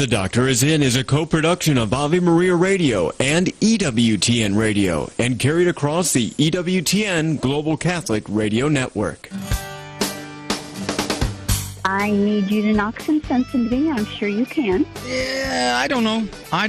The Doctor is In is a co-production of Ave Maria Radio and EWTN Radio and carried across the EWTN Global Catholic Radio Network. I need you to knock some sense into me. I'm sure you can. Yeah, I don't know. I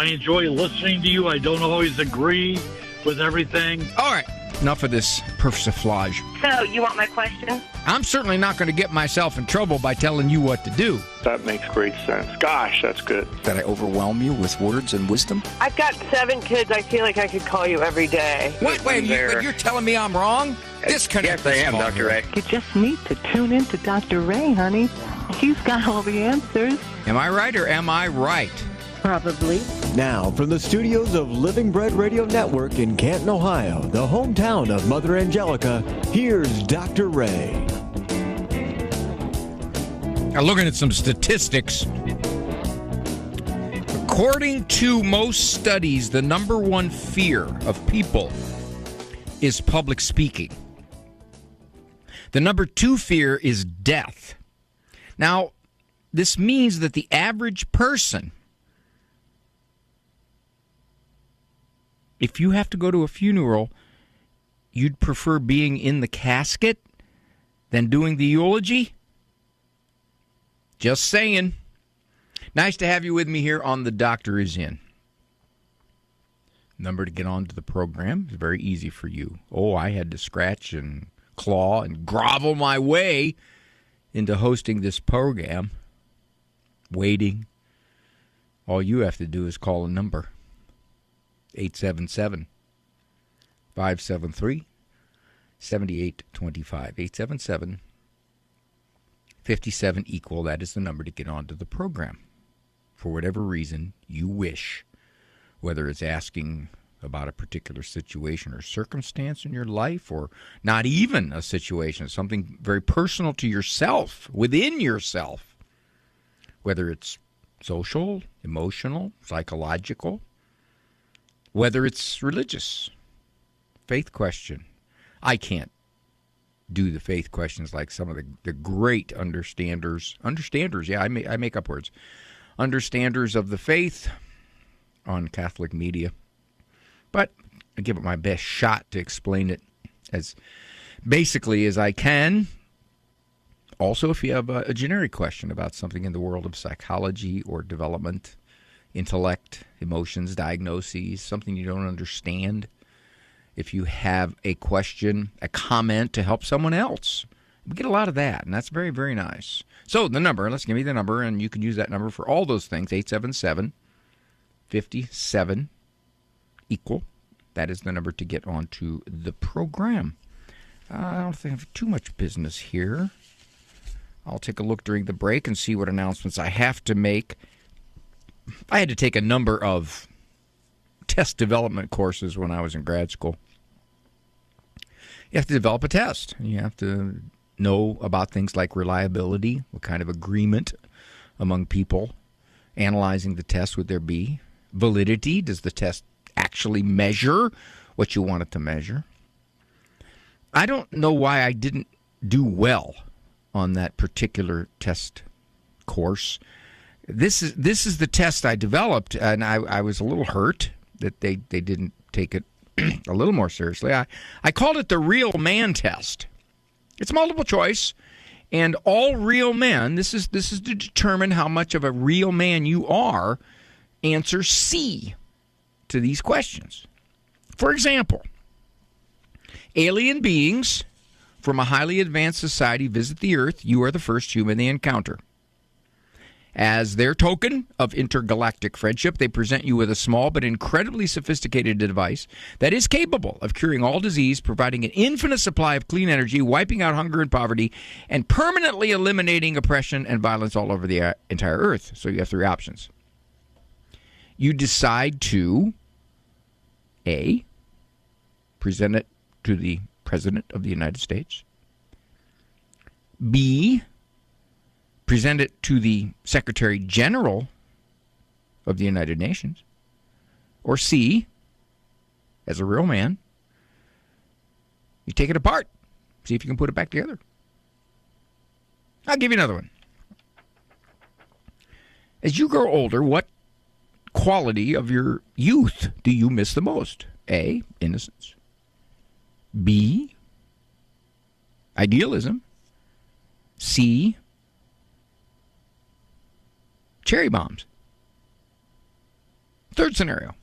enjoy listening to you. I don't always agree with everything. All right, enough of this persiflage. So, you want my question? I'm certainly not going to get myself in trouble by telling you what to do. That makes great sense. Gosh, that's good. Did I overwhelm you with words and wisdom? I've got 7 kids. I feel like I could call you every day. Wait, you're telling me I'm wrong? Disconnect. Yes, I am, Dr. Ray. You just need to tune in to Dr. Ray, honey. He's got all the answers. Am I right or am I right? Probably. Now, from the studios of Living Bread Radio Network in Canton, Ohio, the hometown of Mother Angelica, here's Dr. Ray. Now, looking at some statistics, according to most studies, the number one fear of people is public speaking. The number 2 fear is death. Now, this means that the average person, if you have to go to a funeral, you'd prefer being in the casket than doing the eulogy? Just saying. Nice to have you with me here on The Doctor Is In. Number to get onto the program is very easy for you. Oh, I had to scratch and claw and grovel my way into hosting this program. Waiting. All you have to do is call a number. 877-573-7825. 877-57-equal. That is the number to get onto the program. For whatever reason you wish, whether it's asking about a particular situation or circumstance in your life, or not even a situation, something very personal to yourself, within yourself, whether it's social, emotional, psychological, whether it's religious, faith question. I can't do the faith questions like some of the great understanders, yeah, I make up words, understanders of the faith on Catholic media. But I give it my best shot to explain it as basically as I can. Also, if you have a generic question about something in the world of psychology or development, intellect, emotions, diagnoses, something you don't understand, if you have a question, a comment to help someone else, we get a lot of that, and that's very, very nice. So the number, let's give me the number, and you can use that number for all those things, 877-57-equal. That is the number to get onto the program. I don't think I have too much business here. I'll take a look during the break and see what announcements I have to make. I had to take a number of test development courses when I was in grad school. You have to develop a test. You have to know about things like reliability, what kind of agreement among people analyzing the test would there be, validity, does the test actually measure what you want it to measure. I don't know why I didn't do well on that particular test course. This is the test I developed, and I was a little hurt that they didn't take it a little more seriously. I called it the real man test. It's multiple choice, and all real men, this is to determine how much of a real man you are, answer C to these questions. For example, alien beings from a highly advanced society visit the Earth. You are the first human they encounter. As their token of intergalactic friendship, they present you with a small but incredibly sophisticated device that is capable of curing all disease, providing an infinite supply of clean energy, wiping out hunger and poverty, and permanently eliminating oppression and violence all over the entire Earth. So you have 3 options. You decide to, A, present it to the President of the United States, B, present it to the Secretary General of the United Nations, or C, as a real man, you take it apart, see if you can put it back together. I'll give you another one. As you grow older, what quality of your youth do you miss the most? A, innocence. B, idealism. C, cherry bombs. Third scenario.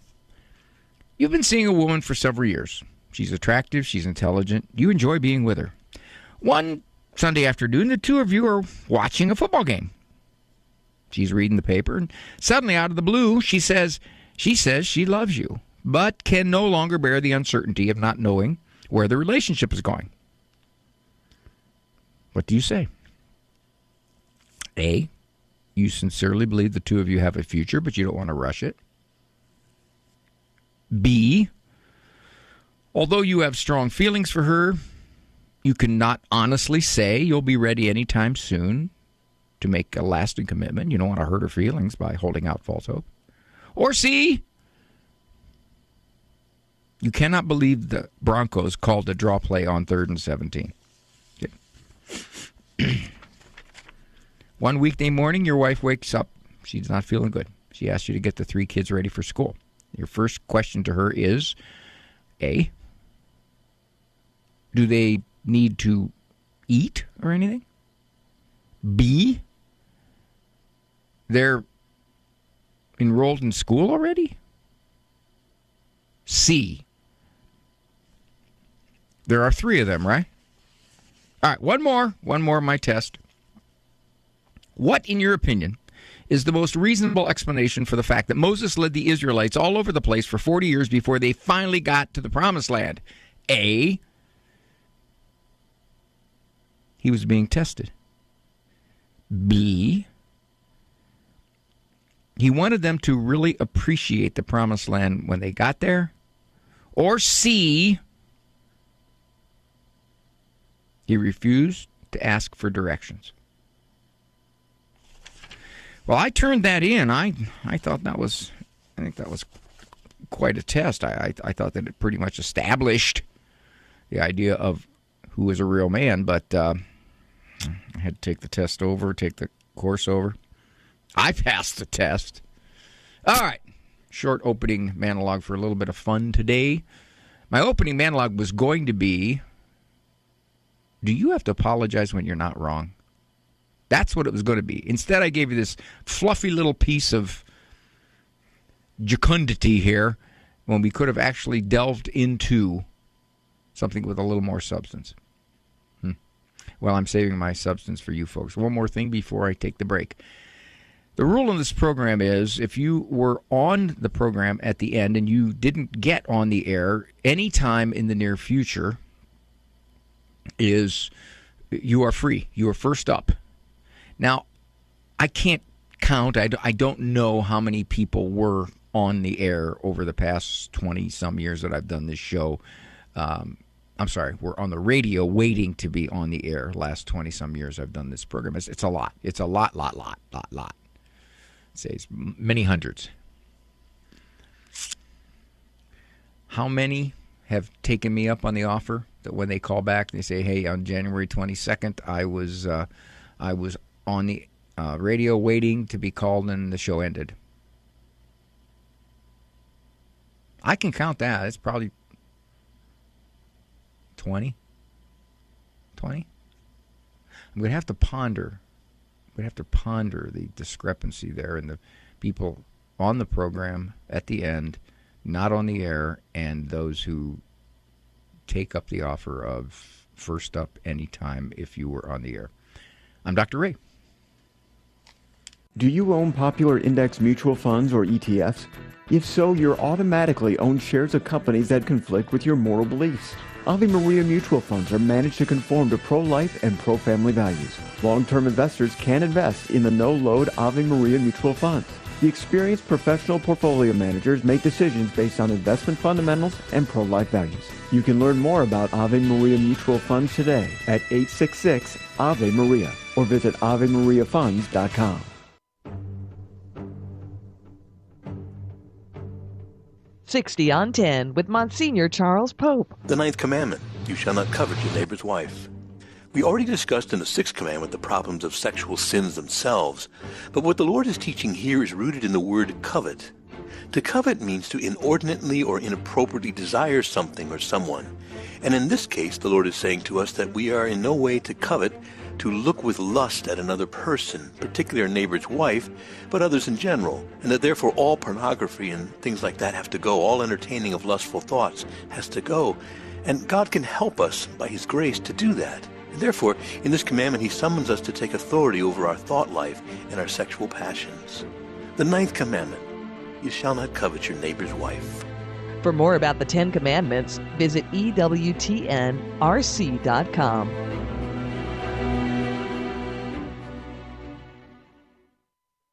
You've been seeing a woman for several years. She's attractive, she's intelligent, you enjoy being with her. One Sunday afternoon, the two of you are watching a football game. She's reading the paper, and suddenly, out of the blue, she says she loves you, but can no longer bear the uncertainty of not knowing where the relationship is going. What do you say? A, you sincerely believe the two of you have a future, but you don't want to rush it. B, although you have strong feelings for her, you cannot honestly say you'll be ready anytime soon to make a lasting commitment. You don't want to hurt her feelings by holding out false hope. Or C, you cannot believe the Broncos called a draw play on 3rd and 17. Okay. One weekday morning, your wife wakes up. She's not feeling good. She asks you to get the 3 kids ready for school. Your first question to her is, A, do they need to eat or anything? B, they're enrolled in school already? C, there are 3 of them, right? All right, one more, my test. What, in your opinion, is the most reasonable explanation for the fact that Moses led the Israelites all over the place for 40 years before they finally got to the Promised Land? A, he was being tested. B, he wanted them to really appreciate the Promised Land when they got there. Or C, he refused to ask for directions. Well, I turned that in. I think that was quite a test. I thought that it pretty much established the idea of who was a real man, but I had to take the course over. I passed the test. All right. Short opening monologue for a little bit of fun today. My opening monologue was going to be, do you have to apologize when you're not wrong? That's what it was going to be. Instead, I gave you this fluffy little piece of jocundity here when we could have actually delved into something with a little more substance. Well, I'm saving my substance for you folks. One more thing before I take the break. The rule in this program is if you were on the program at the end and you didn't get on the air anytime in the near future, you are free. You are first up. Now, I can't count. I don't know how many people were on the air over the past 20-some years that I've done this show. I'm sorry, we're on the radio waiting to be on the air. Last 20-some years I've done this program. It's a lot. It's a lot. I'd say it's many hundreds. How many have taken me up on the offer that when they call back, they say, hey, on January 22nd, I was on the radio waiting to be called and the show ended? I can count that. It's probably 20. I'm going to have to ponder. The discrepancy there and the people on the program at the end, not on the air, and those who take up the offer of first up anytime if you were on the air. I'm Dr. Ray. Do you own popular index mutual funds or ETFs? If so, you're automatically own shares of companies that conflict with your moral beliefs. Ave Maria mutual funds are managed to conform to pro-life and pro-family values. Long-term investors can invest in the no-load Ave Maria mutual funds. The experienced professional portfolio managers make decisions based on investment fundamentals and pro-life values. You can learn more about Ave Maria mutual funds today at 866 Ave Maria or visit AveMariaFunds.com. "60 on 10 with Monsignor Charles Pope. The ninth commandment, you shall not covet your neighbor's wife. We already discussed in the sixth commandment the problems of sexual sins themselves, but what the Lord is teaching here is rooted in the word covet. To covet means to inordinately or inappropriately desire something or someone. And in this case, the Lord is saying to us that we are in no way to covet, to look with lust at another person, particularly our neighbor's wife, but others in general, and that therefore all pornography and things like that have to go, all entertaining of lustful thoughts has to go. And God can help us by His grace to do that. And therefore, in this commandment, He summons us to take authority over our thought life and our sexual passions. The ninth commandment, you shall not covet your neighbor's wife. For more about the 10 Commandments, visit EWTNRC.com.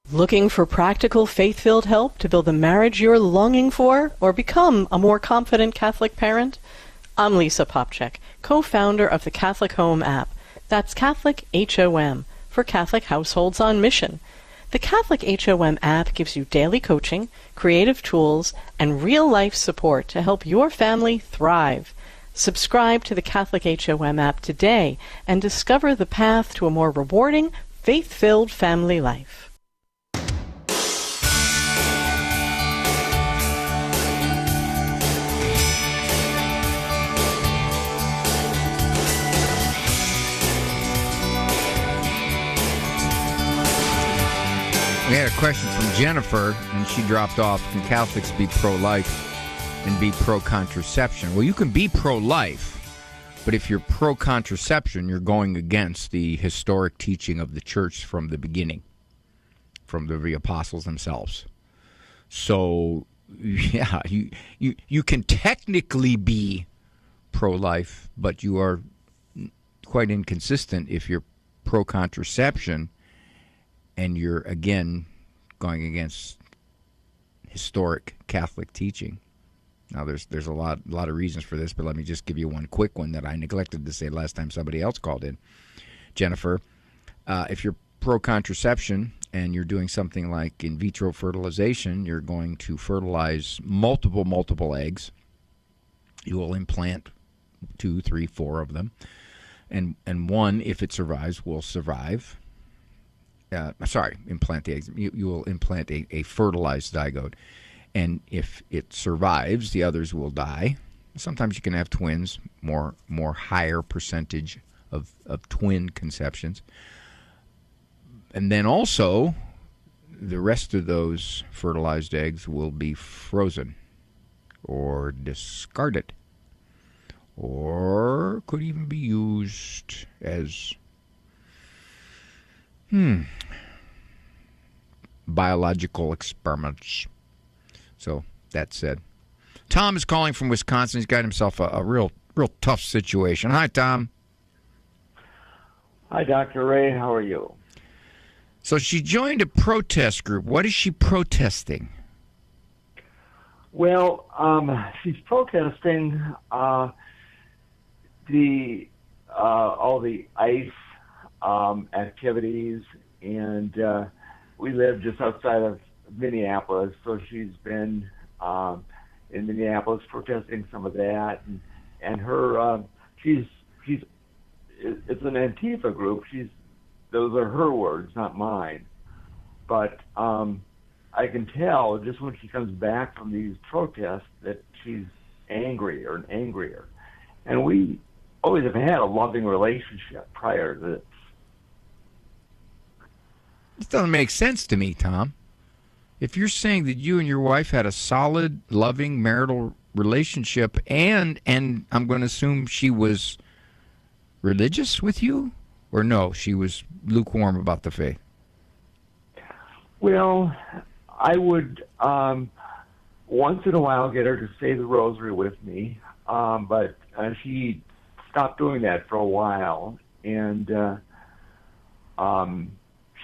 Looking for practical, faith-filled help to build the marriage you're longing for or become a more confident Catholic parent? I'm Lisa Popchak, co-founder of the Catholic Home app. That's Catholic HOM, for Catholic Households on Mission. The Catholic HOM app gives you daily coaching, creative tools, and real-life support to help your family thrive. Subscribe to the Catholic HOM app today and discover the path to a more rewarding, faith-filled family life. We had a question from Jennifer, and she dropped off. Can Catholics be pro-life and be pro-contraception? Well, you can be pro-life, but if you're pro-contraception, you're going against the historic teaching of the Church from the beginning, from the apostles themselves. So, yeah, you can technically be pro-life, but you are quite inconsistent if you're pro-contraception and you're, again, going against historic Catholic teaching. Now, there's a lot of reasons for this, but let me just give you one quick one that I neglected to say last time somebody else called in. Jennifer, if you're pro-contraception and you're doing something like in vitro fertilization, you're going to fertilize multiple eggs. You will implant 2, 3, 4 of them, and one, if it survives, will survive. Implant the eggs. You will implant a fertilized zygote. And if it survives, the others will die. Sometimes you can have twins, more higher percentage of twin conceptions. And then also, the rest of those fertilized eggs will be frozen or discarded, or could even be used as biological experiments. So, that said. Tom is calling from Wisconsin. He's got himself a real tough situation. Hi, Tom. Hi, Dr. Ray. How are you? So she joined a protest group. What is she protesting? Well, she's protesting all the ICE activities, and we live just outside of Minneapolis, so she's been in Minneapolis protesting some of that, and her it's an Antifa group. Those are her words, not mine, but I can tell just when she comes back from these protests that she's angrier and angrier, and we always have had a loving relationship prior to this. This doesn't make sense to me, Tom. If you're saying that you and your wife had a solid, loving marital relationship, and I'm going to assume she was religious with you, or no, she was lukewarm about the faith? Well, I would once in a while get her to say the rosary with me, but she stopped doing that for a while, and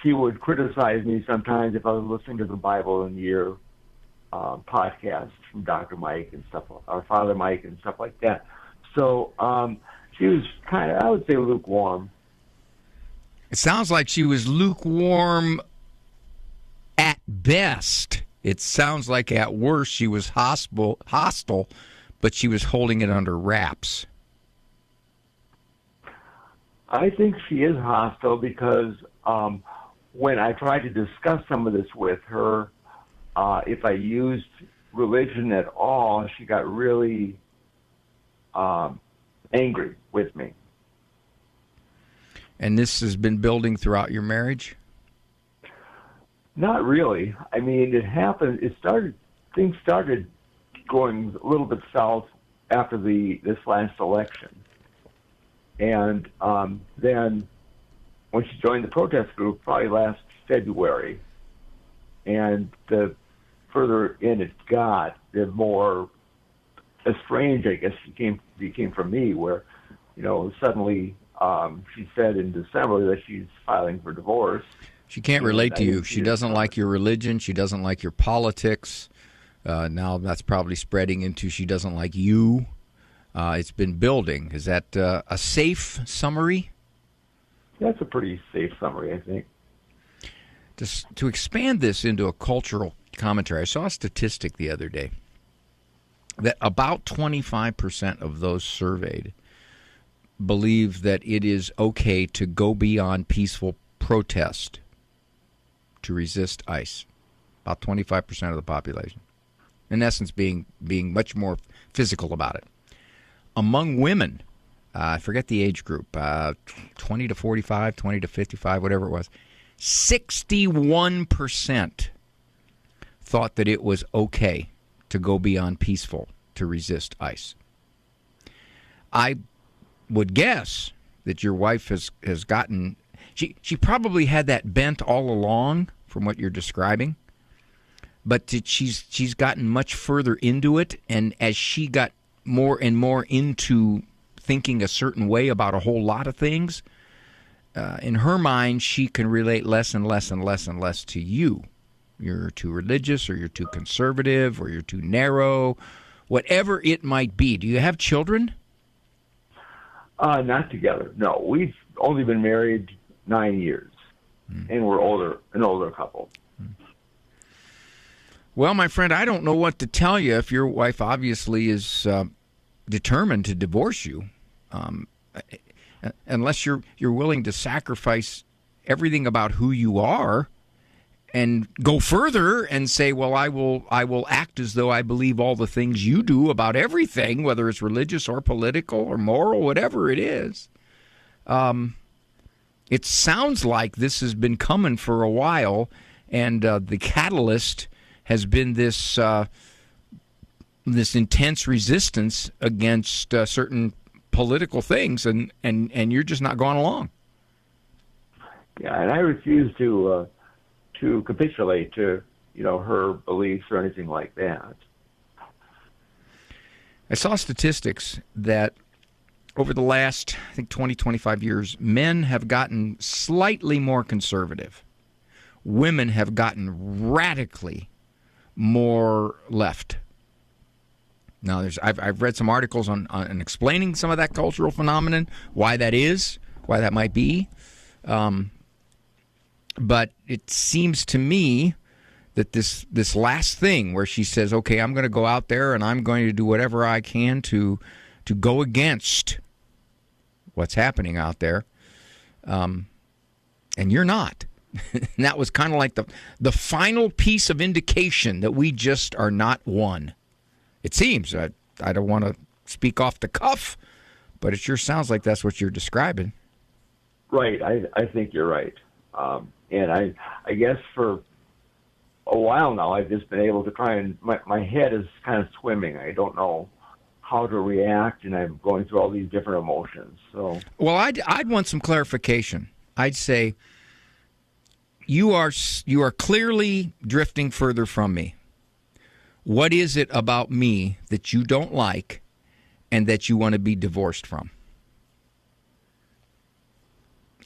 she would criticize me sometimes if I was listening to the Bible in Year podcast from Dr. Mike and stuff, or Father Mike and stuff like that. So she was kind of, I would say, lukewarm. It sounds like she was lukewarm at best. It sounds like at worst she was hostile, but she was holding it under wraps. I think she is hostile because when I tried to discuss some of this with her, if I used religion at all, she got really angry with me. And this has been building throughout your marriage? Not really. I mean, it happened. Things started going a little bit south after this last election. And then when she joined the protest group, probably last February, and the further in it got, the more estranged, I guess, she became from me, where, suddenly she said in December that she's filing for divorce. She can't relate to you. She doesn't like your religion. She doesn't like your politics. Now that's probably spreading into she doesn't like you. It's been building. Is that a safe summary? That's a pretty safe summary, I think. To expand this into a cultural commentary, I saw a statistic the other day that about 25% of those surveyed believe that it is okay to go beyond peaceful protest to resist ICE. About 25% of the population. In essence, being much more physical about it. Among women, I forget the age group, 20 to 45, 20 to 55, whatever it was, 61% thought that it was okay to go beyond peaceful to resist ICE. I would guess that your wife has gotten... She probably had that bent all along from what you're describing, but she's gotten much further into it, and as she got more and more into thinking a certain way about a whole lot of things, in her mind, she can relate less and less and less and less to you. You're too religious, or you're too conservative, or you're too narrow, whatever it might be. Do you have children? Not together. No, we've only been married 9 years, and we're an older couple. Well, my friend, I don't know what to tell you if your wife obviously is determined to divorce you, unless you're willing to sacrifice everything about who you are and go further and say, well, I will act as though I believe all the things you do about everything, whether it's religious or political or moral, whatever it is. It sounds like this has been coming for a while, and the catalyst has been this intense resistance against certain political things, and you're just not going along. Yeah, and I refuse to capitulate to her beliefs or anything like that. I saw statistics that over the last, I think, 20, 25 years, men have gotten slightly more conservative. Women have gotten radically more left. Now, I've read some articles on explaining some of that cultural phenomenon, why that is, why that might be. But it seems to me that this last thing where she says, okay, I'm going to go out there and I'm going to do whatever I can to go against what's happening out there, and you're not. And that was kind of like the final piece of indication that we just are not one. It seems. I don't want to speak off the cuff, but it sure sounds like that's what you're describing. Right. I think you're right. And I guess for a while now, I've just been able to try and my head is kind of swimming. I don't know how to react, and I'm going through all these different emotions. So, well, I'd want some clarification. I'd say you are clearly drifting further from me. What is it about me that you don't like and that you want to be divorced from?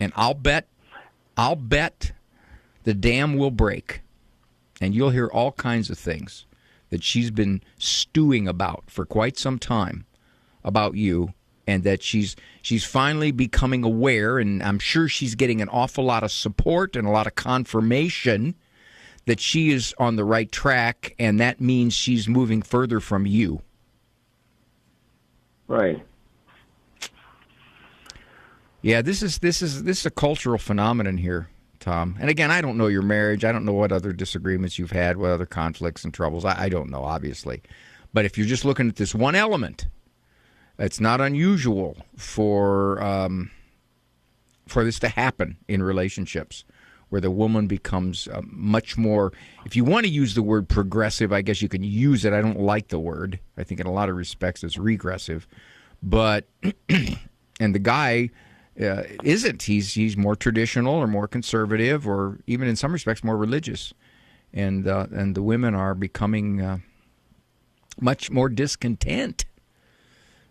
And I'll bet the dam will break, and you'll hear all kinds of things that she's been stewing about for quite some time about you, and that she's finally becoming aware, and I'm sure she's getting an awful lot of support and a lot of confirmation that she is on the right track, and that means she's moving further from you. Right. Yeah, this is a cultural phenomenon here, Tom. And again, I don't know your marriage. I don't know what other disagreements you've had, what other conflicts and troubles. I don't know, obviously. But if you're just looking at this one element, it's not unusual for this to happen in relationships, where the woman becomes much more, if you want to use the word progressive, I guess you can use it. I don't like the word. I think in a lot of respects it's regressive. But, and the guy isn't. He's more traditional or more conservative, or even in some respects more religious. And the women are becoming much more discontent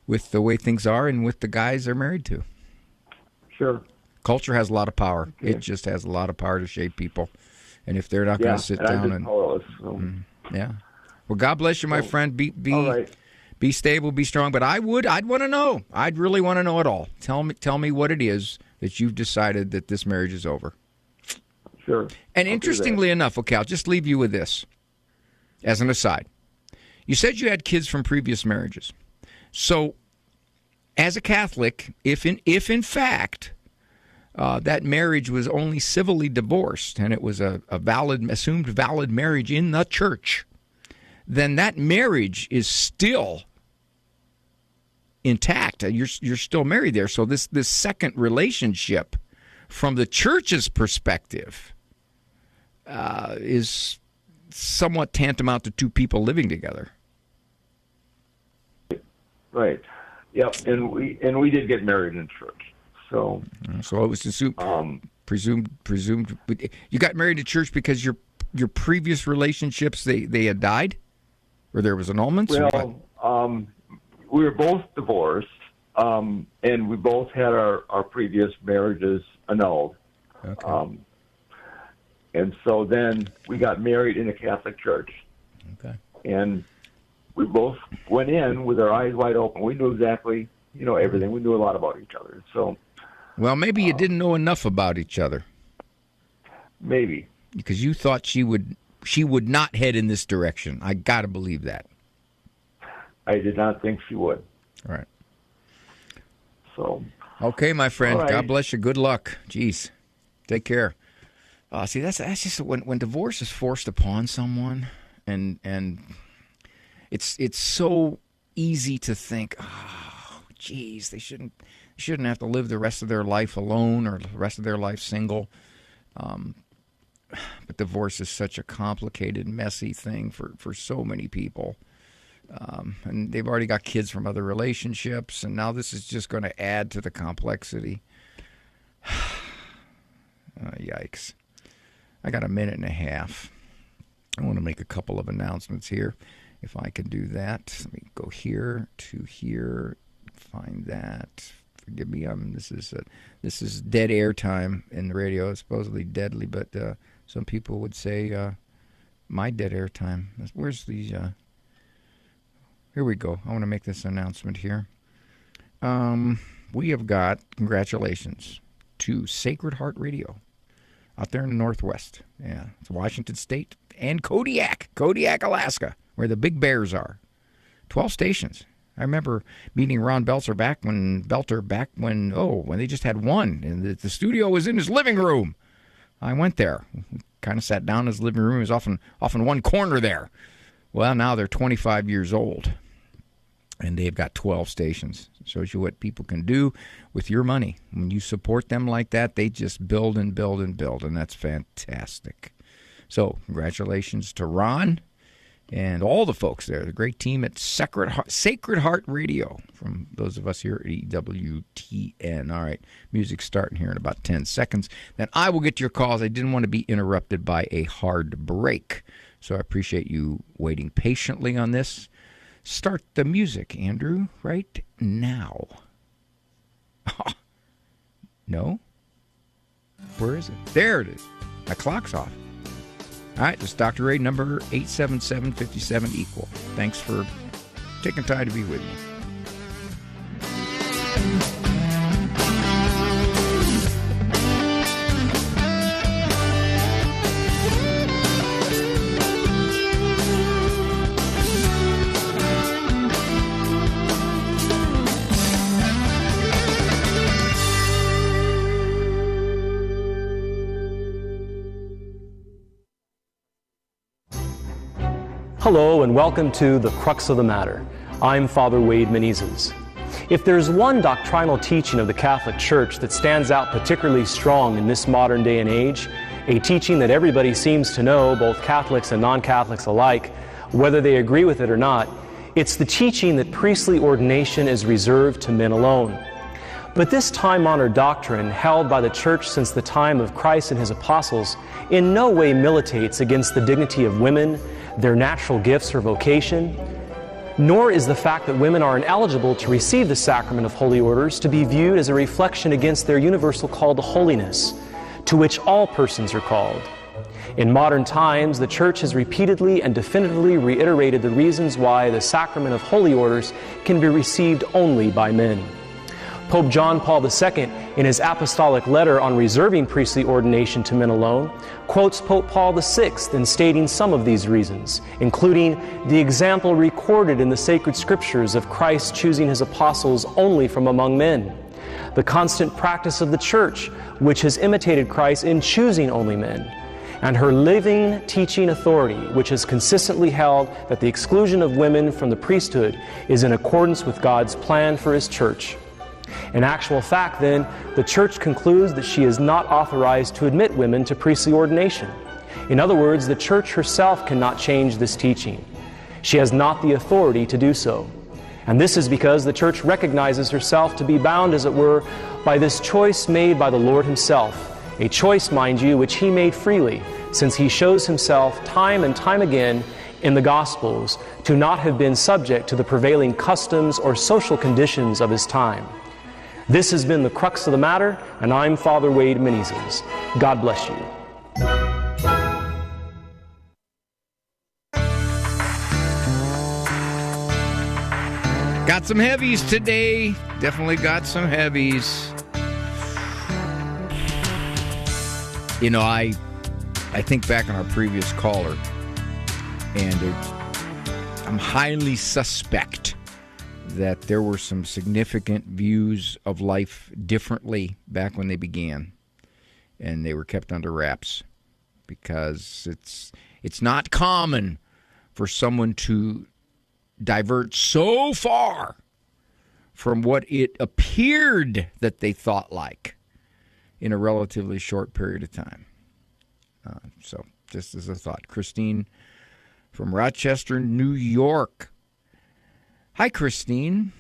with the way things are and with the guys they're married to. Sure. Culture has a lot of power. Okay. It just has a lot of power to shape people. And if they're not going to sit down and powerless, so. Yeah. Well, God bless you, my friend. All right. Be stable, be strong. But I'd want to know. I'd really want to know it all. Tell me what it is that you've decided that this marriage is over. Sure. And interestingly enough, okay, I'll just leave you with this as an aside. You said you had kids from previous marriages. So, as a Catholic, if in fact that marriage was only civilly divorced and it was a assumed valid marriage in the church, then that marriage is still intact. You're still married there. So this second relationship, from the church's perspective, is somewhat tantamount to two people living together. Right. Yep. And we did get married in church. So it was assumed, presumed. You got married in church because your previous relationships they had died, or there was annulments. Well, we were both divorced, and we both had our previous marriages annulled. Okay. And so then we got married in a Catholic church. Okay. And we both went in with our eyes wide open. We knew exactly, everything. We knew a lot about each other. So, well, maybe you didn't know enough about each other. Maybe. Because you thought she would not head in this direction. I got to believe that. I did not think she would. All right. So. Okay, my friend. Right. God bless you. Good luck. Jeez. Take care. See, that's just when divorce is forced upon someone, and it's so easy to think, oh, geez, they shouldn't have to live the rest of their life alone or the rest of their life single. But divorce is such a complicated, messy thing for so many people. And they've already got kids from other relationships, and now this is just going to add to the complexity. Yikes. I got a minute and a half. I want to make a couple of announcements here, if I can do that. Let me go here to here, find that. Forgive me, this is dead air time in the radio. It's supposedly deadly, but some people would say my dead air time. Where's these? Here we go. I want to make this announcement here. We have got, congratulations to Sacred Heart Radio out there in the Northwest. Yeah, it's Washington State and Kodiak, Alaska, where the big bears are. 12 stations. I remember meeting Ron Belter back when they just had one, and the studio was in his living room. I went there, kind of sat down in his living room. It was often one corner there. Well, now they're 25 years old, and they've got 12 stations. It shows you what people can do with your money. When you support them like that, they just build and build and build, and that's fantastic. So congratulations to Ron and all the folks there. The great team at Sacred Heart Radio, from those of us here at EWTN. All right, music's starting here in about 10 seconds. Then I will get to your calls. I didn't want to be interrupted by a hard break, so I appreciate you waiting patiently on this. Start the music, Andrew, right now. No? Where is it? There it is. My clock's off. All right, this is Dr. Ray, number 877-57 equal. Thanks for taking time to be with me. Hello and welcome to The Crux of the Matter. I'm Father Wade Menezes. If there's one doctrinal teaching of the Catholic Church that stands out particularly strong in this modern day and age, a teaching that everybody seems to know, both Catholics and non-Catholics alike, whether they agree with it or not, it's the teaching that priestly ordination is reserved to men alone. But this time-honored doctrine, held by the Church since the time of Christ and his apostles, in no way militates against the dignity of women, their natural gifts or vocation, nor is the fact that women are ineligible to receive the sacrament of holy orders to be viewed as a reflection against their universal call to holiness, to which all persons are called. In modern times, the Church has repeatedly and definitively reiterated the reasons why the sacrament of holy orders can be received only by men. Pope John Paul II, in his apostolic letter on reserving priestly ordination to men alone, quotes Pope Paul VI in stating some of these reasons, including the example recorded in the sacred scriptures of Christ choosing his apostles only from among men, the constant practice of the Church, which has imitated Christ in choosing only men, and her living teaching authority, which has consistently held that the exclusion of women from the priesthood is in accordance with God's plan for his Church. In actual fact, then, the Church concludes that she is not authorized to admit women to priestly ordination. In other words, the Church herself cannot change this teaching. She has not the authority to do so. And this is because the Church recognizes herself to be bound, as it were, by this choice made by the Lord himself, a choice, mind you, which he made freely, since he shows himself time and time again in the Gospels to not have been subject to the prevailing customs or social conditions of his time. This has been The Crux of the Matter, and I'm Father Wade Menezes. God bless you. Got some heavies today. Definitely got some heavies. You know, I think back on our previous caller, and I'm highly suspect that there were some significant views of life differently back when they began, and they were kept under wraps because it's not common for someone to divert so far from what it appeared that they thought like in a relatively short period of time. So just as a thought. Christine from Rochester, New York. Hi, Christine.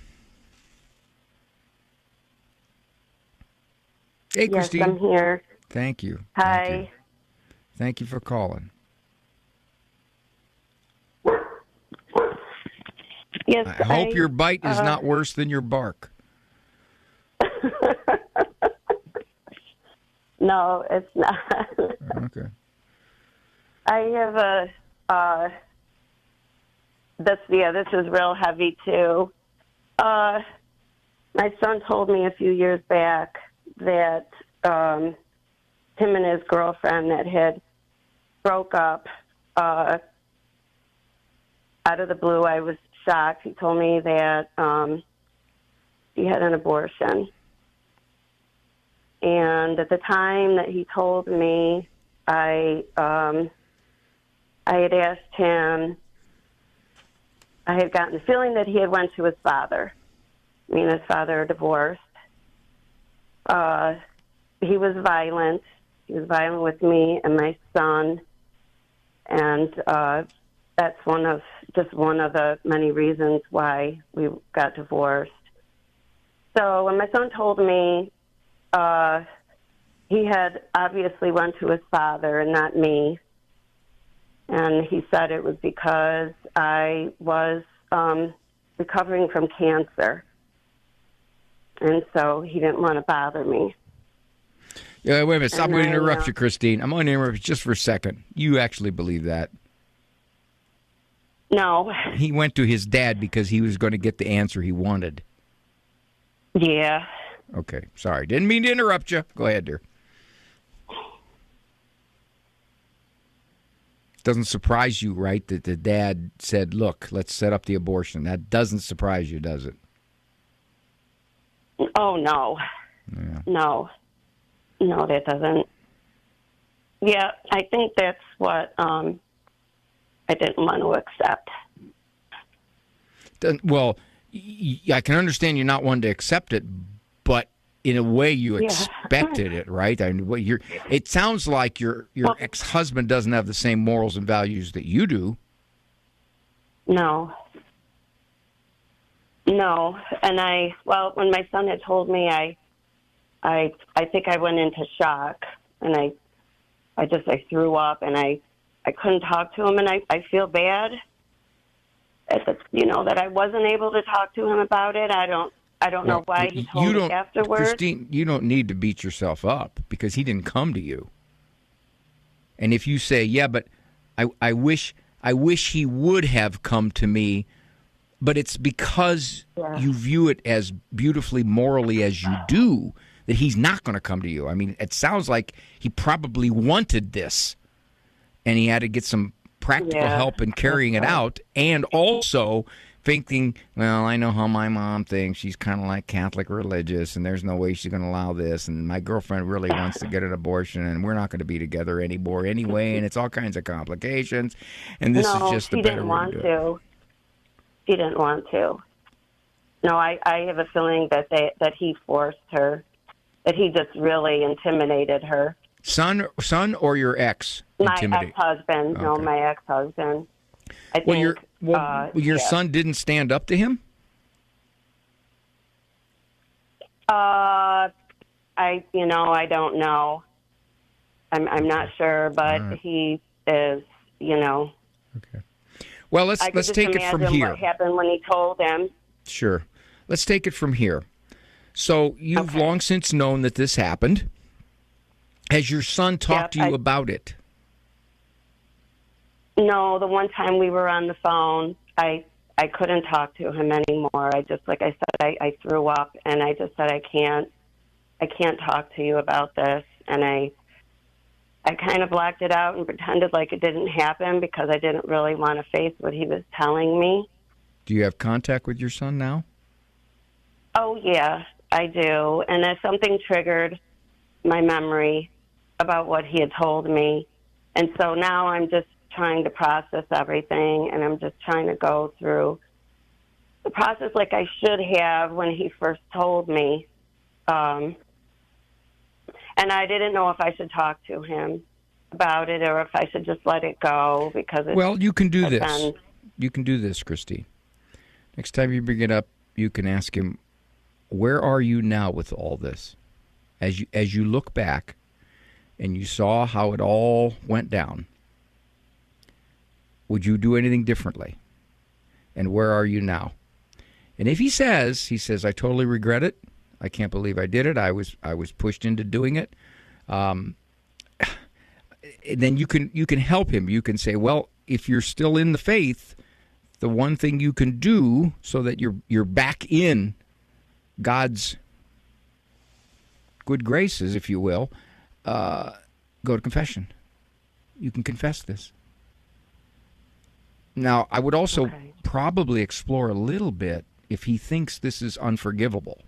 Hey, Christine. Yes, I'm here. Thank you. Hi. Thank you for calling. Yes, I hope your bite is not worse than your bark. No, it's not. Okay. I have this is real heavy too. My son told me a few years back that him and his girlfriend that had broke up out of the blue. I was shocked. He told me that he had an abortion. And at the time that he told me, I had asked him, I had gotten the feeling that he had went to his father. Me and his father are divorced. He was violent. He was violent with me and my son. And that's one of the many reasons why we got divorced. So when my son told me, he had obviously went to his father and not me. And he said it was because I was recovering from cancer. And so he didn't want to bother me. Yeah, wait a minute. I'm going to interrupt you, Christine. I'm going to interrupt you just for a second. You actually believe that? No. He went to his dad because he was going to get the answer he wanted. Yeah. Okay, sorry. Didn't mean to interrupt you. Go ahead, dear. Doesn't surprise you, right, that the dad said, look, let's set up the abortion. That doesn't surprise you, does it? Oh, no. Yeah. No, that doesn't. Yeah, I think that's what I didn't want to accept. Well, I can understand you're not one to accept it, but in a way you expected it, right? I mean, it sounds like your ex-husband doesn't have the same morals and values that you do. No. And when my son had told me, I think I went into shock, and I threw up, and I couldn't talk to him, and I feel bad that I wasn't able to talk to him about it. I don't know why he told me afterwards. Christine, you don't need to beat yourself up because he didn't come to you. And if you say, yeah, but I wish he would have come to me, but it's because you view it as beautifully morally as you do that he's not going to come to you. I mean, it sounds like he probably wanted this, and he had to get some practical help in carrying it out, and also thinking, well, I know how my mom thinks. She's kind of like Catholic religious, and there's no way she's going to allow this, and my girlfriend really wants to get an abortion, and we're not going to be together anymore anyway, and it's all kinds of complications, and this is just the better way to do it. She didn't want to. No, I have a feeling that he forced her, that he just really intimidated her. Son or your ex? My ex-husband. Okay. No, my ex-husband. I think. Your son didn't stand up to him? I don't know. I'm not sure, but he is, Okay. Well, let's take it from here. What happened when he told him? Sure. Let's take it from here. So you've long since known that this happened. Has your son talked to you about it? No, the one time we were on the phone, I couldn't talk to him anymore. I just, like I said, I threw up, and I just said, I can't talk to you about this. And I kind of blacked it out and pretended like it didn't happen because I didn't really want to face what he was telling me. Do you have contact with your son now? Oh, yeah, I do. And if something triggered my memory about what he had told me. And so now I'm just trying to process everything, and I'm just trying to go through the process like I should have when he first told me. And I didn't know if I should talk to him about it or if I should just let it go because it's... Well, you can do this. You can do this, Christine. Next time you bring it up, you can ask him, where are you now with all this? As you look back and you saw how it all went down, would you do anything differently? And where are you now? And if he says, I totally regret it. I can't believe I did it. I was pushed into doing it. Then you can help him. You can say, well, if you're still in the faith, the one thing you can do so that you're back in God's good graces, if you will, go to confession. You can confess this. Now, I would also probably explore a little bit if he thinks this is unforgivable.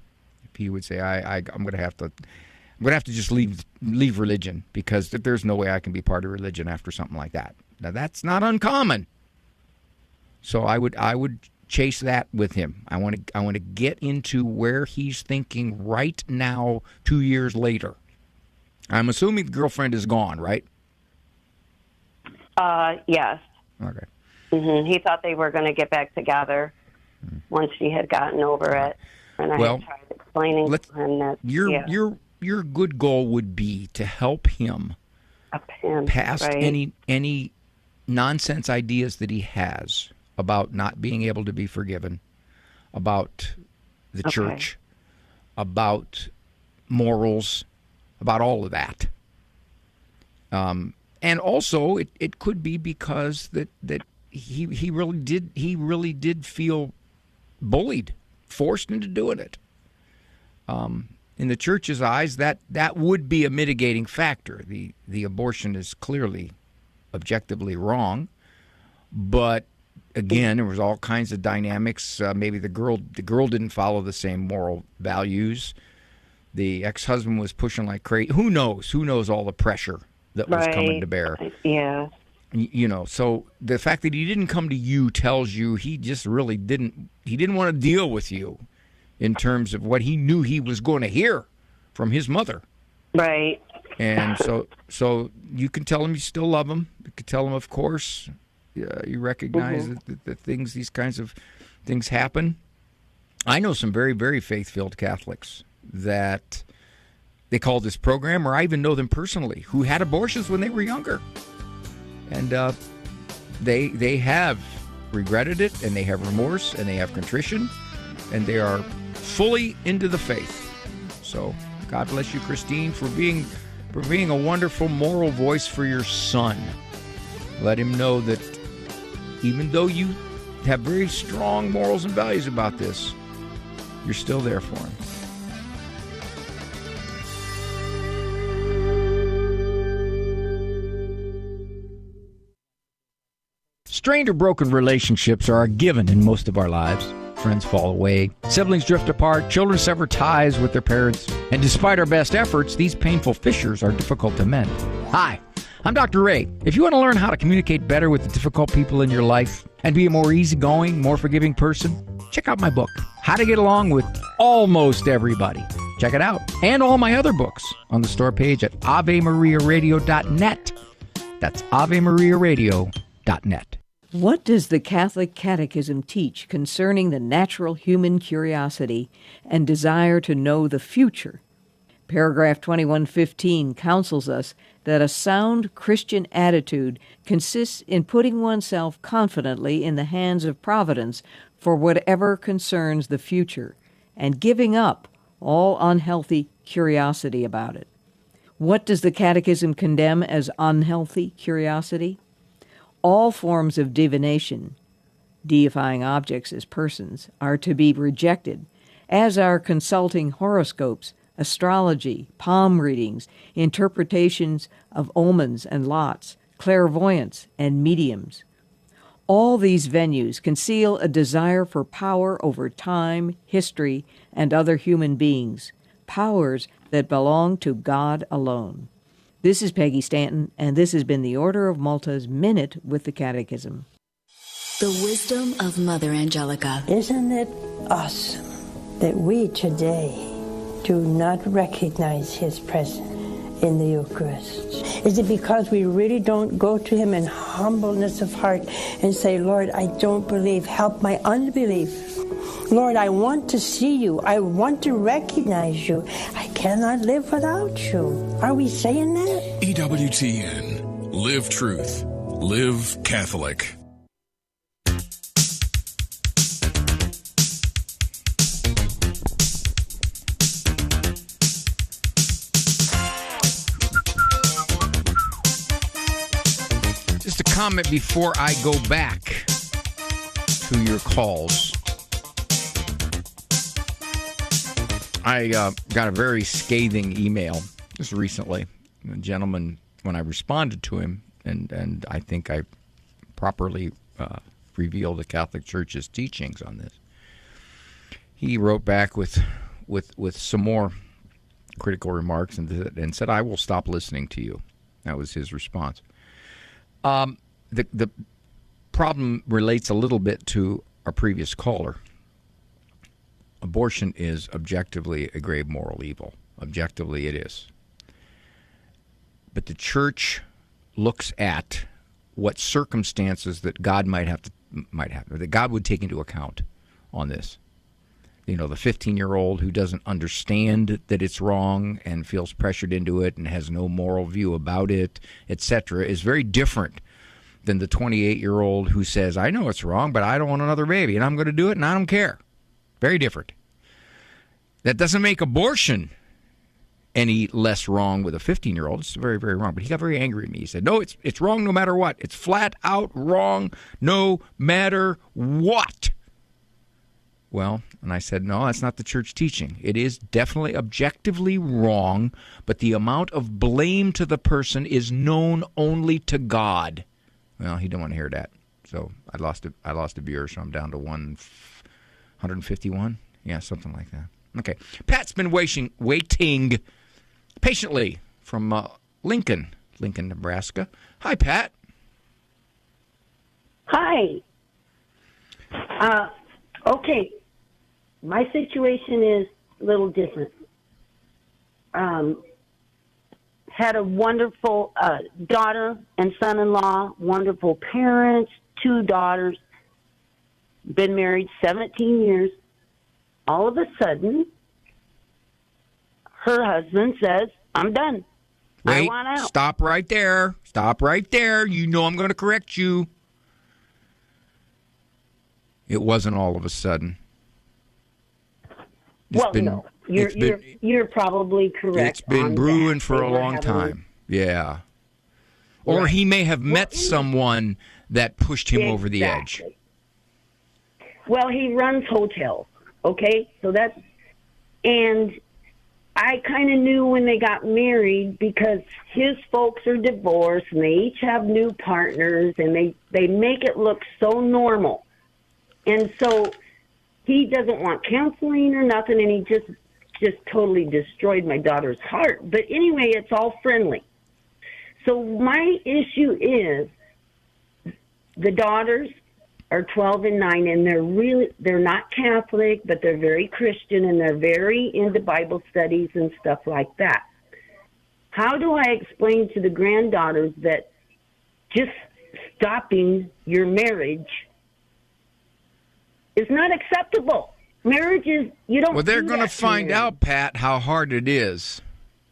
If he would say, I'm going to have to just leave religion because there's no way I can be part of religion after something like that. Now, that's not uncommon. So I would chase that with him. I want to get into where he's thinking right now, 2 years later. I'm assuming the girlfriend is gone, right? Yes. Okay. Mm-hmm. He thought they were going to get back together once she had gotten over it, and I had tried explaining to him that your good goal would be to help him past any nonsense ideas that he has about not being able to be forgiven, about the church, about morals, about all of that. And also, it could be because that he really did feel bullied, forced into doing it. In the church's eyes, that would be a mitigating factor. The abortion is clearly objectively wrong, but again, there was all kinds of dynamics. Maybe the girl didn't follow the same moral values. The ex-husband was pushing like crazy. Who knows? Who knows all the pressure that was coming to bear? Yeah. So the fact that he didn't come to you tells you he just really didn't want to deal with you in terms of what he knew he was going to hear from his mother. Right. And so you can tell him you still love him. You can tell him, of course, you recognize that these kinds of things happen. I know some very, very faith-filled Catholics that they call this program, or I even know them personally, who had abortions when they were younger. And they have regretted it, and they have remorse, and they have contrition, and they are fully into the faith. So God bless you, Christine, for being a wonderful moral voice for your son. Let him know that even though you have very strong morals and values about this, you're still there for him. Strained or broken relationships are a given in most of our lives. Friends fall away, siblings drift apart, children sever ties with their parents, and despite our best efforts, these painful fissures are difficult to mend. Hi, I'm Dr. Ray. If you want to learn how to communicate better with the difficult people in your life and be a more easygoing, more forgiving person, check out my book, How to Get Along with Almost Everybody. Check it out. And all my other books on the store page at AveMariaRadio.net. That's AveMariaRadio.net. What does the Catholic Catechism teach concerning the natural human curiosity and desire to know the future? Paragraph 2115 counsels us that a sound Christian attitude consists in putting oneself confidently in the hands of Providence for whatever concerns the future, and giving up all unhealthy curiosity about it. What does the Catechism condemn as unhealthy curiosity? All forms of divination, deifying objects as persons, are to be rejected, as are consulting horoscopes, astrology, palm readings, interpretations of omens and lots, clairvoyance, and mediums. All these venues conceal a desire for power over time, history, and other human beings, powers that belong to God alone. This is Peggy Stanton, and this has been the Order of Malta's Minute with the Catechism. The wisdom of Mother Angelica. Isn't it awesome that we today do not recognize His presence in the Eucharist? Is it because we really don't go to Him in humbleness of heart and say, Lord, I don't believe, help my unbelief. Lord, I want to see you. I want to recognize you. I cannot live without you. Are we saying that? EWTN. Live truth. Live Catholic. Just a comment before I go back to your calls. I got a very scathing email just recently. The gentleman, when I responded to him, and I think I properly revealed the Catholic Church's teachings on this, he wrote back with some more critical remarks and said, "I will stop listening to you." That was his response. The problem relates a little bit to our previous caller. Abortion is objectively a grave moral evil. Objectively, it is. But the Church looks at what circumstances that God might have, or that God would take into account on this. You know, the 15-year-old who doesn't understand that it's wrong and feels pressured into it and has no moral view about it, etc., is very different than the 28-year-old who says, I know it's wrong, but I don't want another baby, and I'm going to do it, and I don't care. Very different. That doesn't make abortion any less wrong with a 15-year-old. It's very, very wrong. But he got very angry at me. He said, no, it's wrong no matter what. It's flat out wrong no matter what. Well, and I said, no, that's not the Church teaching. It is definitely objectively wrong, but the amount of blame to the person is known only to God. Well, he didn't want to hear that. So I lost a viewer, so I'm down to 151? Yeah, something like that. Okay. Pat's been waiting patiently from Lincoln, Nebraska. Hi, Pat. Hi. Okay. My situation is a little different. Had a wonderful daughter and son-in-law, wonderful parents, 2 daughters, been married 17 years. All of a sudden, her husband says, I'm done. Wait, I want out. Stop right there. Stop right there. You know I'm going to correct you. It wasn't all of a sudden. No. You're probably correct. It's been brewing for a long time. Yeah. Or Right. he may have met someone that pushed him over the edge. Well, he runs hotels, okay? And I kind of knew when they got married because his folks are divorced and they each have new partners and they make it look so normal. And so he doesn't want counseling or nothing, and he just totally destroyed my daughter's heart. But anyway, it's all friendly. So my issue is the daughters are 12 and 9, and they're not Catholic, but they're very Christian, and they're very into Bible studies and stuff like that. How do I explain to the granddaughters that just stopping your marriage is not acceptable? Marriage is, you don't. Well, they're going to find out, Pat, how hard it is.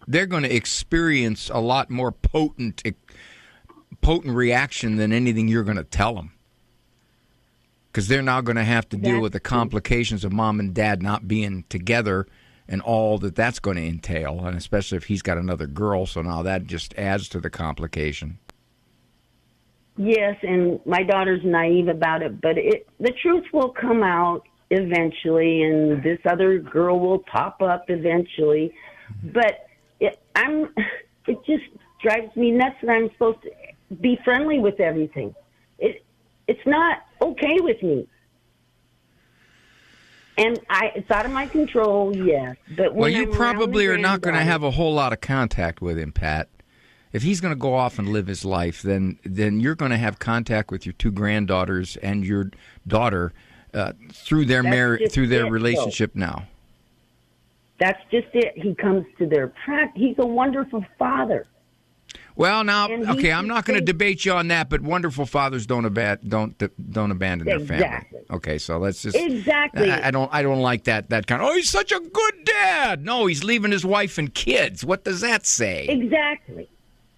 They're going to experience a lot more potent reaction than anything you're going to tell them. Because they're now going to have to deal with the complications of mom and dad not being together and all that's going to entail, and especially if he's got another girl, so now that just adds to the complication. Yes, and my daughter's naive about it, but the truth will come out eventually, and this other girl will pop up eventually. But it just drives me nuts that I'm supposed to be friendly with everything. It's not okay with me. And it's out of my control, yes. But well, you probably are not going to have a whole lot of contact with him, Pat. If he's going to go off and live his life, then you're going to have contact with your 2 granddaughters and your daughter through their relationship now. That's just it. He comes to their practice. He's a wonderful father. Well, now, okay, I'm not going to debate you on that, but wonderful fathers don't abandon their family. Okay, so let's just I don't like that kind of, oh, he's such a good dad. No, he's leaving his wife and kids. What does that say? Exactly.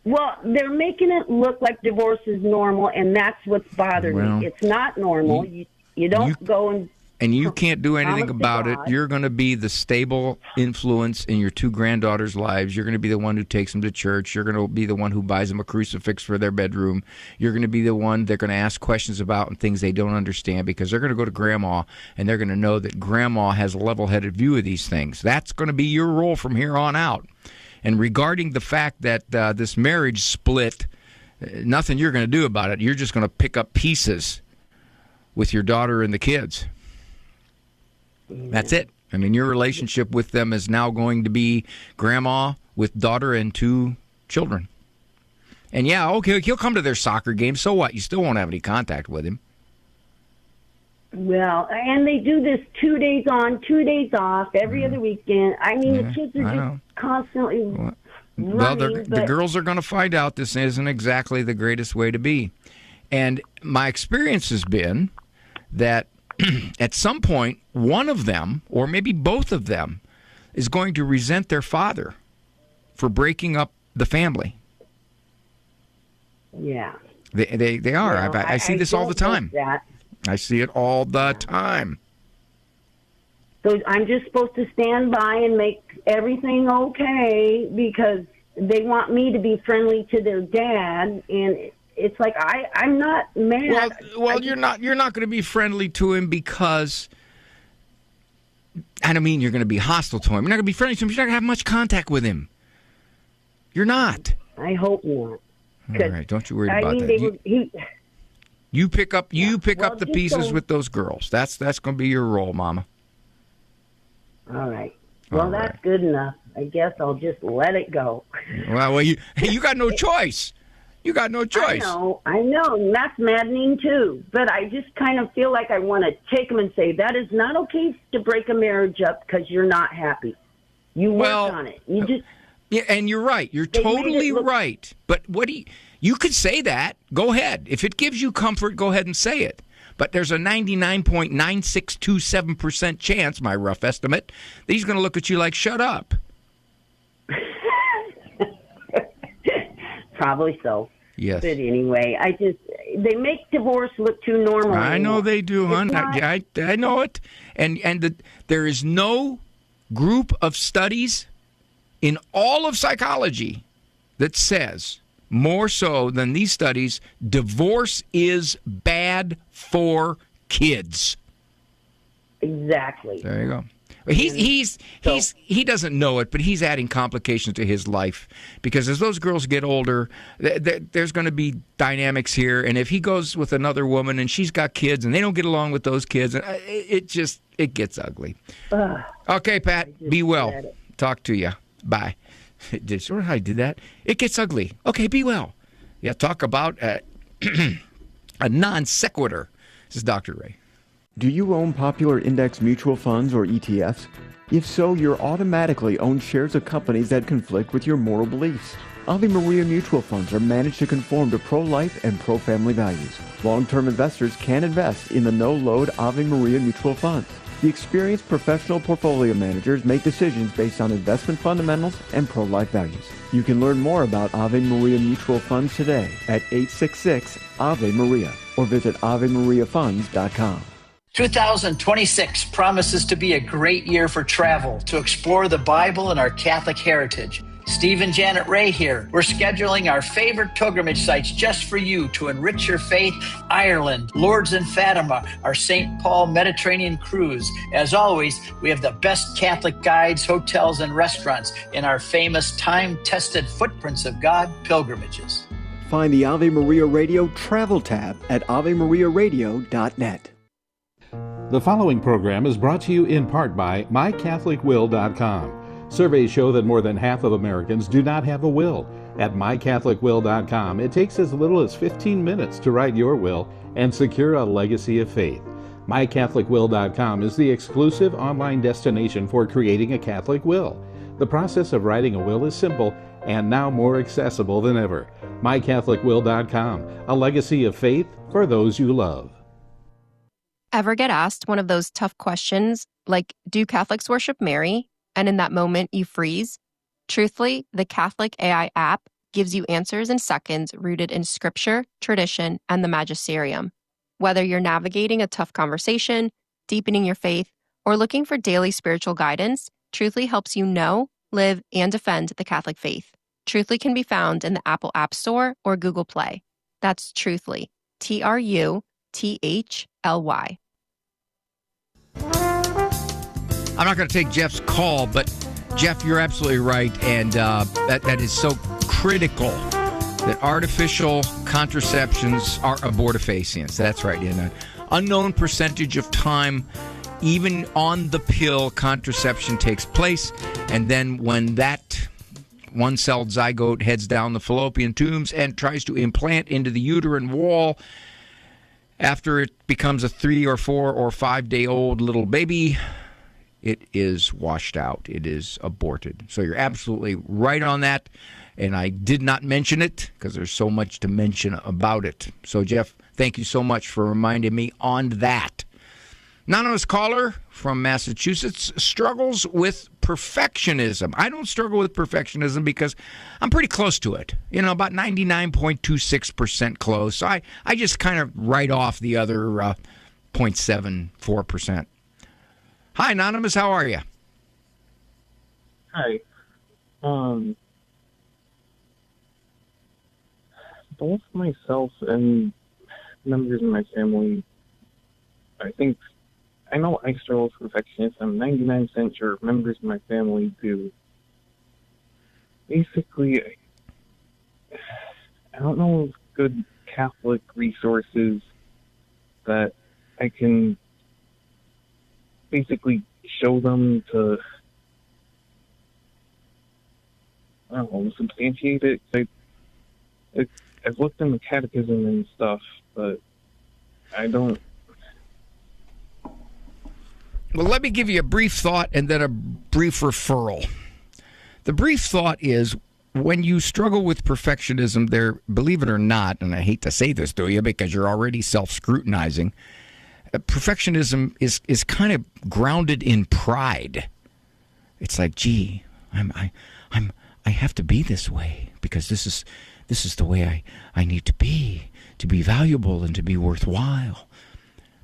Well, they're making it look like divorce is normal, and that's what's bothering me. It's not normal. You don't go and... And you can't do anything about it. You're going to be the stable influence in your 2 granddaughters' lives. You're going to be the one who takes them to church. You're going to be the one who buys them a crucifix for their bedroom. You're going to be the one they're going to ask questions about and things they don't understand, because they're going to go to Grandma, and they're going to know that Grandma has a level-headed view of these things. That's going to be your role from here on out. And regarding the fact that this marriage split, nothing you're going to do about it. You're just going to pick up pieces with your daughter and the kids. That's it. I mean, your relationship with them is now going to be Grandma with daughter and 2 children. And yeah, okay, he'll come to their soccer game. So what? You still won't have any contact with him. Well, and they do this 2 days on, 2 days off, every other weekend. I mean, the kids are just constantly running. The girls are going to find out this isn't exactly the greatest way to be. And my experience has been that at some point, one of them, or maybe both of them, is going to resent their father for breaking up the family. Yeah. They are. Well, I see this all the time. I see it all the time. So I'm just supposed to stand by and make everything okay because they want me to be friendly to their dad, and it's like I'm not mad. Well, you're not going to be friendly to him because I don't mean you're going to be hostile to him. You're not going to be friendly to him. You're not going to have much contact with him. You're not. I hope not. All right, don't you worry about that. You pick up the pieces with those girls. That's going to be your role, Mama. All right. Well, that's good enough. I guess I'll just let it go. Well, you got no choice. You got no choice. I know, and that's maddening too. But I just kind of feel like I want to take them and say, that is not okay to break a marriage up because you're not happy. You work on it. You just... Yeah, and you're right. You're totally right. But you could say that. Go ahead. If it gives you comfort, go ahead and say it. But there's a 99.9627% chance, my rough estimate, that he's going to look at you like, shut up. Probably so. Yes. But anyway, they make divorce look too normal. I know they do, hon. I know it. And there is no group of studies in all of psychology that says, more so than these studies, divorce is bad for kids. Exactly. There you go. He doesn't know it, but he's adding complications to his life because as those girls get older, there's going to be dynamics here, and if he goes with another woman and she's got kids and they don't get along with those kids, it gets ugly. Okay, Pat, be well. Talk to you. Bye. Sort of how I did that. It gets ugly. Okay, be well. Yeah, talk about a non sequitur. This is Dr. Ray. Do you own popular index mutual funds or ETFs? If so, you're automatically own shares of companies that conflict with your moral beliefs. Ave Maria mutual funds are managed to conform to pro-life and pro-family values. Long-term investors can invest in the no-load Ave Maria mutual funds. The experienced professional portfolio managers make decisions based on investment fundamentals and pro-life values. You can learn more about Ave Maria mutual funds today at 866-AVE-MARIA or visit AveMariaFunds.com. 2026 promises to be a great year for travel, to explore the Bible and our Catholic heritage. Steve and Janet Ray here. We're scheduling our favorite pilgrimage sites just for you to enrich your faith. Ireland, Lourdes and Fatima, our St. Paul Mediterranean cruise. As always, we have the best Catholic guides, hotels, and restaurants in our famous time-tested Footprints of God pilgrimages. Find the Ave Maria Radio travel tab at AveMariaRadio.net. The following program is brought to you in part by MyCatholicWill.com. Surveys show that more than half of Americans do not have a will. At MyCatholicWill.com, it takes as little as 15 minutes to write your will and secure a legacy of faith. MyCatholicWill.com is the exclusive online destination for creating a Catholic will. The process of writing a will is simple and now more accessible than ever. MyCatholicWill.com, a legacy of faith for those you love. Ever get asked one of those tough questions like, do Catholics worship Mary? And in that moment you freeze? Truthfully, the Catholic AI app gives you answers in seconds rooted in scripture, tradition, and the magisterium. Whether you're navigating a tough conversation, deepening your faith, or looking for daily spiritual guidance, Truthfully helps you know, live, and defend the Catholic faith. Truthfully can be found in the Apple App Store or Google Play. That's Truthfully, Truthlly. I'm not going to take Jeff's call, but Jeff, you're absolutely right, and that is so critical that artificial contraceptions are abortifacients. That's right. In an unknown percentage of time, even on the pill, contraception takes place, and then when that one-celled zygote heads down the fallopian tubes and tries to implant into the uterine wall, after it becomes a 3 or 4 or 5 day old little baby, it is washed out. It is aborted. So you're absolutely right on that. And I did not mention it because there's so much to mention about it. So, Jeff, thank you so much for reminding me on that. Anonymous caller from Massachusetts struggles with perfectionism. I don't struggle with perfectionism because I'm pretty close to it. You know, about 99.26% close. So I just kind of write off the other 0.74%. Hi, Anonymous. How are you? Hi. Both myself and members of my family, I know I struggle with perfectionism. I'm 99% sure members of my family do. Basically, I don't know of good Catholic resources that I can basically show them to, I don't know, substantiate it. I've looked in the catechism and stuff, but I don't. Well, let me give you a brief thought and then a brief referral. The brief thought is, when you struggle with perfectionism, there, believe it or not, and I hate to say this to you because you're already self-scrutinizing, perfectionism is kind of grounded in pride. It's like, gee, I have to be this way because this is the way I need to be valuable and to be worthwhile.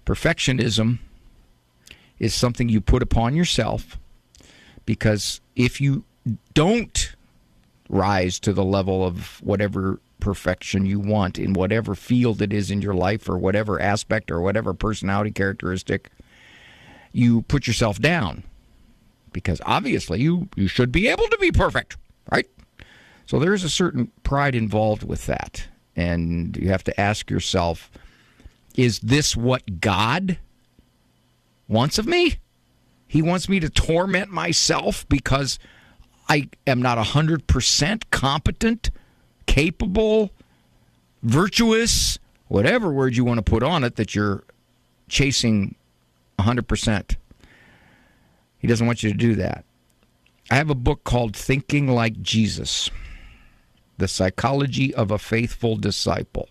Perfectionism is something you put upon yourself because if you don't rise to the level of whatever perfection you want in whatever field it is in your life or whatever aspect or whatever personality characteristic, you put yourself down because obviously you should be able to be perfect, right? So there's a certain pride involved with that. And you have to ask yourself, is this what God wants of me? He wants me to torment myself because I am not 100% competent, capable, virtuous, whatever word you want to put on it, that you're chasing 100%. He doesn't want you to do that. I have a book called Thinking Like Jesus, The Psychology of a Faithful Disciple.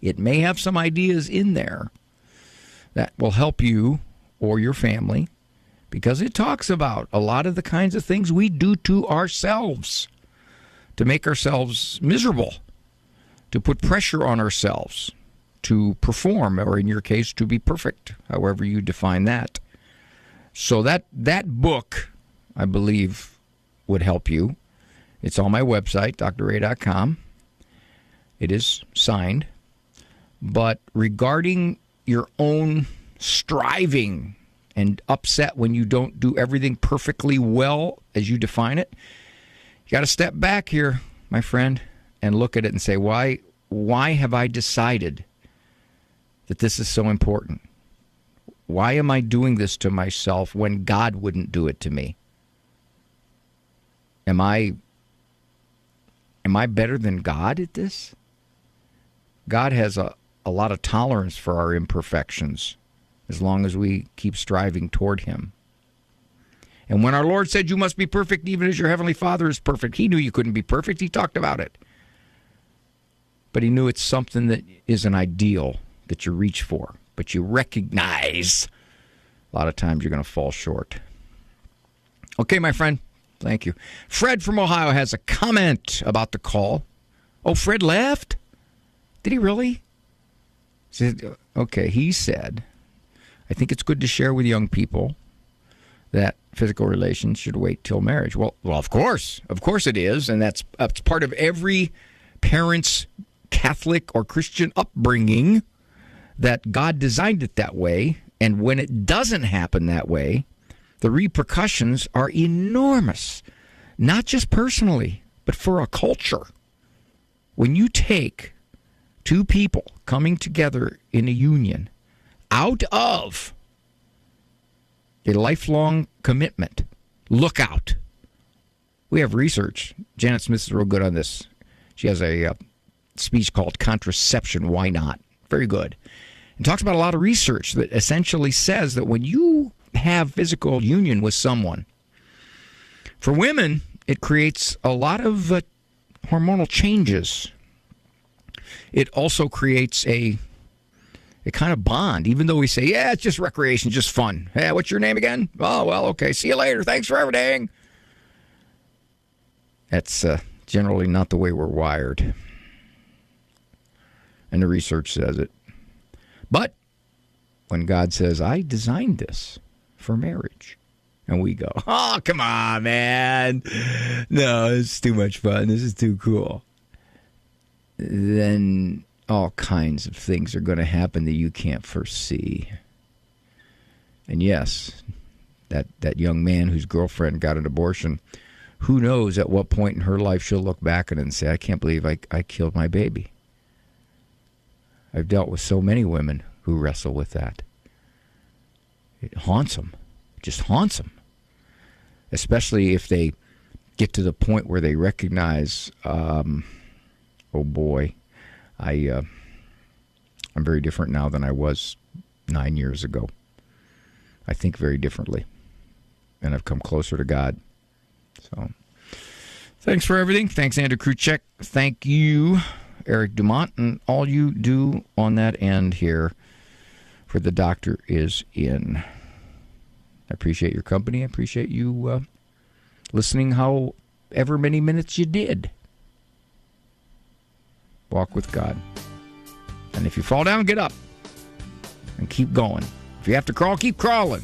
It may have some ideas in there that will help you or your family, because it talks about a lot of the kinds of things we do to ourselves to make ourselves miserable, to put pressure on ourselves to perform, or in your case, to be perfect, however you define that. So that book, I believe, would help you. It's on my website, drray.com. It is signed. But regarding your own striving and upset when you don't do everything perfectly well as you define it, you got to step back here, my friend, and look at it and say, why have I decided that this is so important? Why am I doing this to myself when God wouldn't do it to me? Am I better than God at this? God has a lot of tolerance for our imperfections as long as we keep striving toward him. And when our Lord said, you must be perfect even as your heavenly Father is perfect, he knew you couldn't be perfect. He talked about it. But he knew it's something that is an ideal that you reach for, but you recognize a lot of times you're going to fall short. Okay, my friend. Thank you. Fred from Ohio has a comment about the call. Oh, Fred left? Did he really? Okay, he said, I think it's good to share with young people that physical relations should wait till marriage. Well, of course it is, and that's part of every parent's Catholic or Christian upbringing, that God designed it that way, and when it doesn't happen that way, the repercussions are enormous, not just personally, but for a culture. When you take two people coming together in a union out of a lifelong commitment, look out. We have research. Janet Smith is real good on this. She has a speech called Contraception, Why Not? Very good. And talks about a lot of research that essentially says that when you have physical union with someone, for women, it creates a lot of hormonal changes. It also creates a kind of bond, even though we say, yeah, it's just recreation, just fun. Hey, what's your name again? Oh, well, okay, see you later. Thanks for everything. That's generally not the way we're wired. And the research says it. But when God says, I designed this for marriage, and we go, oh, come on, man. No, it's too much fun. This is too cool. Then all kinds of things are going to happen that you can't foresee. And yes, that young man whose girlfriend got an abortion, who knows at what point in her life she'll look back at it and say, I can't believe I killed my baby. I've dealt with so many women who wrestle with that. It haunts them. It just haunts them. Especially if they get to the point where they recognize oh boy, I'm very different now than I was 9 years ago. I think very differently, and I've come closer to God. So, thanks for everything. Thanks, Andrew Kruchek. Thank you, Eric Dumont, and all you do on that end here for The Doctor Is In. I appreciate your company. I appreciate you listening however many minutes you did. Walk with God. And if you fall down, get up and keep going. If you have to crawl, keep crawling.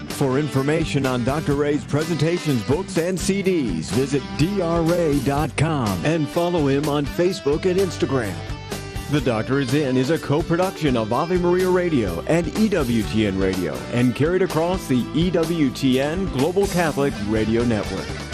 For information on Dr. Ray's presentations, books, and CDs, visit drray.com and follow him on Facebook and Instagram. The Doctor Is In is a co-production of Ave Maria Radio and EWTN Radio and carried across the EWTN Global Catholic Radio Network.